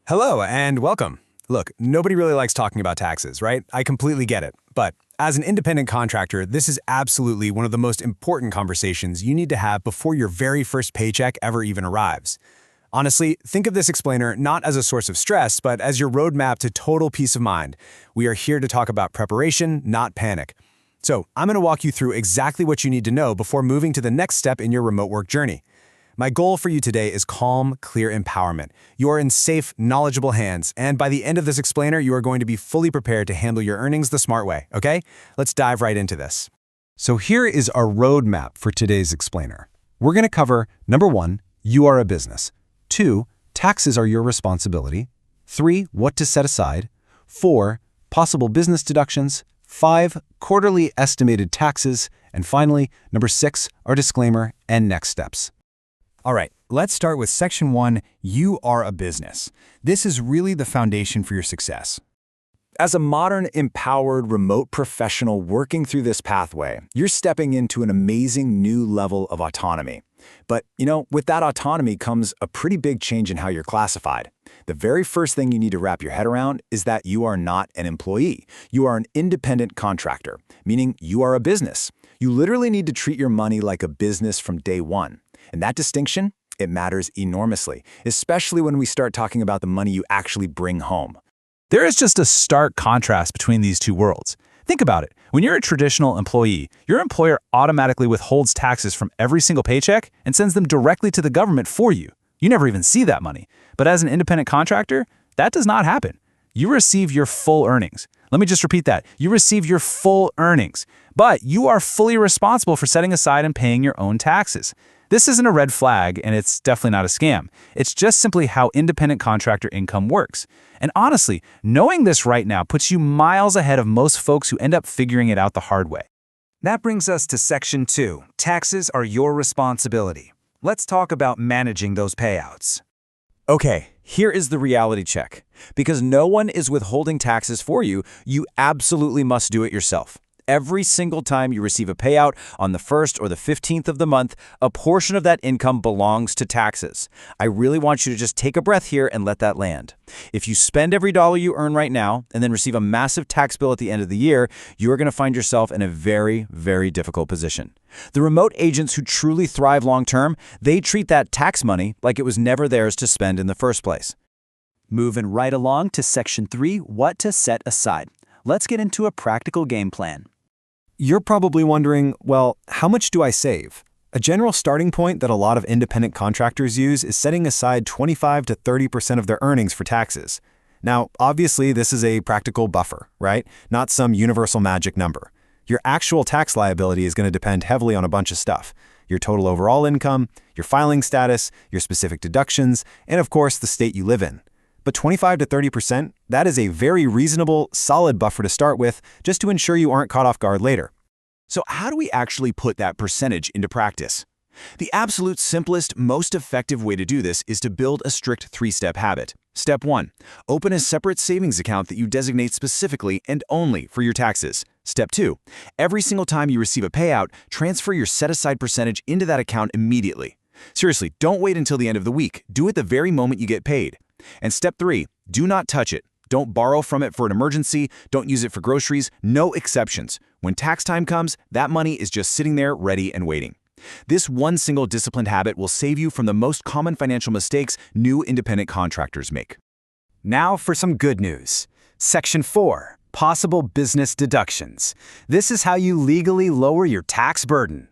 Hello and welcome. Look, nobody really likes talking about taxes, right? I completely get it. But as an independent contractor, this is absolutely one of the most important conversations you need to have before your very first paycheck ever even arrives. Honestly, think of this explainer not as a source of stress, but as your roadmap to total peace of mind. We are here to talk about preparation, not panic. So I'm going to walk you through exactly what you need to know before moving to the next step in your remote work journey. My goal for you today is calm, clear empowerment. You are in safe, knowledgeable hands, and by the end of this explainer, you are going to be fully prepared to handle your earnings the smart way, okay? Let's dive right into this. So here is our roadmap for today's explainer. We're going to cover, number 1, you are a business. 2, taxes are your responsibility. 3, what to set aside. 4, possible business deductions. 5, quarterly estimated taxes. And finally, number 6, our disclaimer and next steps. All right, let's start with Section 1, you are a business. This is really the foundation for your success. As a modern, empowered, remote professional working through this pathway, you're stepping into an amazing new level of autonomy. But, with that autonomy comes a pretty big change in how you're classified. The very first thing you need to wrap your head around is that you are not an employee. You are an independent contractor, meaning you are a business. You literally need to treat your money like a business from day one. And that distinction, it matters enormously, especially when we start talking about the money you actually bring home. There is just a stark contrast between these two worlds. Think about it. When you're a traditional employee, your employer automatically withholds taxes from every single paycheck and sends them directly to the government for you. You never even see that money. But as an independent contractor, that does not happen. You receive your full earnings. Let me just repeat that. You receive your full earnings, but you are fully responsible for setting aside and paying your own taxes. This isn't a red flag, and it's definitely not a scam. It's just simply how independent contractor income works. And honestly, knowing this right now puts you miles ahead of most folks who end up figuring it out the hard way. That brings us to Section 2. Taxes are your responsibility. Let's talk about managing those payouts. Okay, here is the reality check. Because no one is withholding taxes for you, you absolutely must do it yourself. Every single time you receive a payout on the 1st or the 15th of the month, a portion of that income belongs to taxes. I really want you to just take a breath here and let that land. If you spend every dollar you earn right now and then receive a massive tax bill at the end of the year, you are going to find yourself in a very, very difficult position. The remote agents who truly thrive long-term, they treat that tax money like it was never theirs to spend in the first place. Moving right along to Section 3, what to set aside. Let's get into a practical game plan. You're probably wondering, well, how much do I save? A general starting point that a lot of independent contractors use is setting aside 25 to 30% of their earnings for taxes. Now, obviously, this is a practical buffer, right? Not some universal magic number. Your actual tax liability is going to depend heavily on a bunch of stuff. Your total overall income, your filing status, your specific deductions, and of course, the state you live in. But 25 to 30%, that is a very reasonable, solid buffer to start with, just to ensure you aren't caught off guard later. So how do we actually put that percentage into practice? The absolute simplest, most effective way to do this is to build a strict 3-step habit. Step 1, open a separate savings account that you designate specifically and only for your taxes. Step 2, every single time you receive a payout, transfer your set-aside percentage into that account immediately. Seriously, don't wait until the end of the week. Do it the very moment you get paid. And step 3, do not touch it. Don't borrow from it for an emergency. Don't use it for groceries. No exceptions. When tax time comes, that money is just sitting there ready and waiting. This one single disciplined habit will save you from the most common financial mistakes new independent contractors make. Now for some good news. Section 4, possible business deductions. This is how you legally lower your tax burden.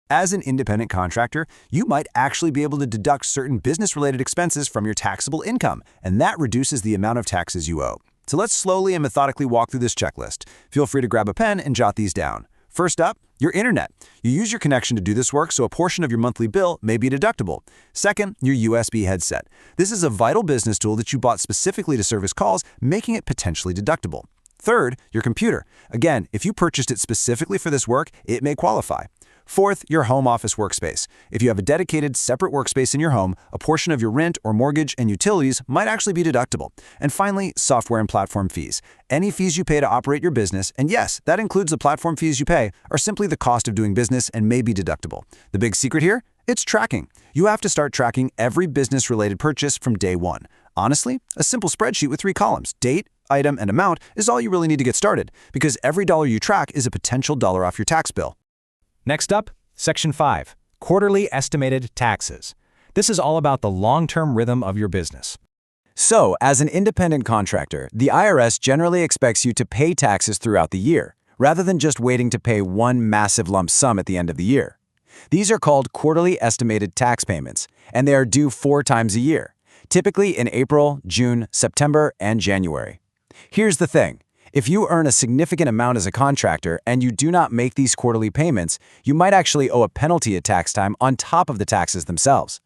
As an independent contractor, you might actually be able to deduct certain business-related expenses from your taxable income, and that reduces the amount of taxes you owe. So let's slowly and methodically walk through this checklist. Feel free to grab a pen and jot these down. First up, your internet. You use your connection to do this work, so a portion of your monthly bill may be deductible. Second, your USB headset. This is a vital business tool that you bought specifically to service calls, making it potentially deductible. Third, your computer. Again, if you purchased it specifically for this work, it may qualify. Fourth, your home office workspace. If you have a dedicated, separate workspace in your home, a portion of your rent or mortgage and utilities might actually be deductible. And finally, software and platform fees. Any fees you pay to operate your business, and yes, that includes the platform fees you pay, are simply the cost of doing business and may be deductible. The big secret here? It's tracking. You have to start tracking every business-related purchase from day one. Honestly, a simple spreadsheet with 3 columns, date, item, and amount, is all you really need to get started, because every dollar you track is a potential dollar off your tax bill. Next up, Section 5, Quarterly Estimated Taxes. This is all about the long-term rhythm of your business. So, as an independent contractor, the IRS generally expects you to pay taxes throughout the year, rather than just waiting to pay one massive lump sum at the end of the year. These are called quarterly estimated tax payments, and they are due 4 times a year, typically in April, June, September, and January. Here's the thing. If you earn a significant amount as a contractor and you do not make these quarterly payments, you might actually owe a penalty at tax time on top of the taxes themselves.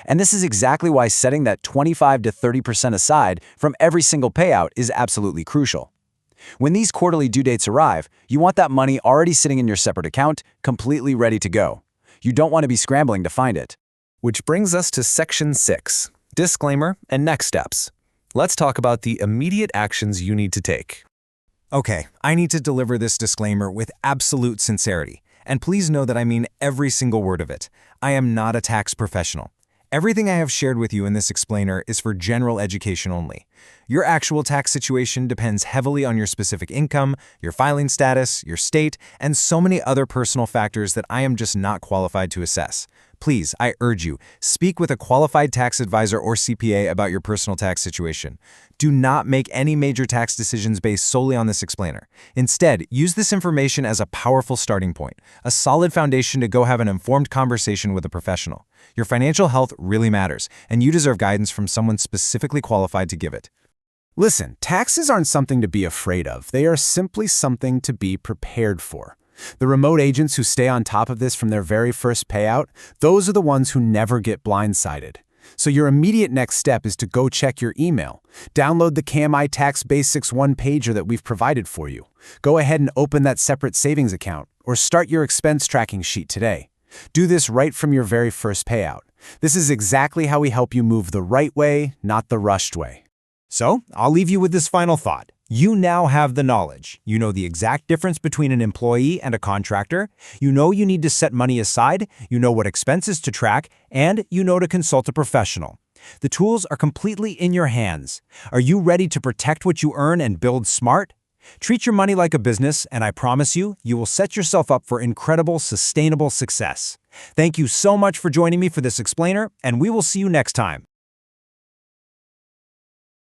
And this is exactly why setting that 25 to 30% aside from every single payout is absolutely crucial. When these quarterly due dates arrive, you want that money already sitting in your separate account, completely ready to go. You don't want to be scrambling to find it. Which brings us to Section 6, Disclaimer and Next Steps. Let's talk about the immediate actions you need to take. Okay, I need to deliver this disclaimer with absolute sincerity, and please know that I mean every single word of it. I am not a tax professional. Everything I have shared with you in this explainer is for general education only. Your actual tax situation depends heavily on your specific income, your filing status, your state, and so many other personal factors that I am just not qualified to assess. Please, I urge you, speak with a qualified tax advisor or CPA about your personal tax situation. Do not make any major tax decisions based solely on this explainer. Instead, use this information as a powerful starting point, a solid foundation to go have an informed conversation with a professional. Your financial health really matters, and you deserve guidance from someone specifically qualified to give it. Listen, taxes aren't something to be afraid of. They are simply something to be prepared for. The remote agents who stay on top of this from their very first payout, those are the ones who never get blindsided. So your immediate next step is to go check your email. Download the KMI Tax Basics one-pager that we've provided for you. Go ahead and open that separate savings account, or start your expense tracking sheet today. Do this right from your very first payout. This is exactly how we help you move the right way, not the rushed way. So, I'll leave you with this final thought. You now have the knowledge. You know the exact difference between an employee and a contractor. You know you need to set money aside. You know what expenses to track. And you know to consult a professional. The tools are completely in your hands. Are you ready to protect what you earn and build smart? Treat your money like a business, and I promise you, you will set yourself up for incredible, sustainable success. Thank you so much for joining me for this explainer, and we will see you next time.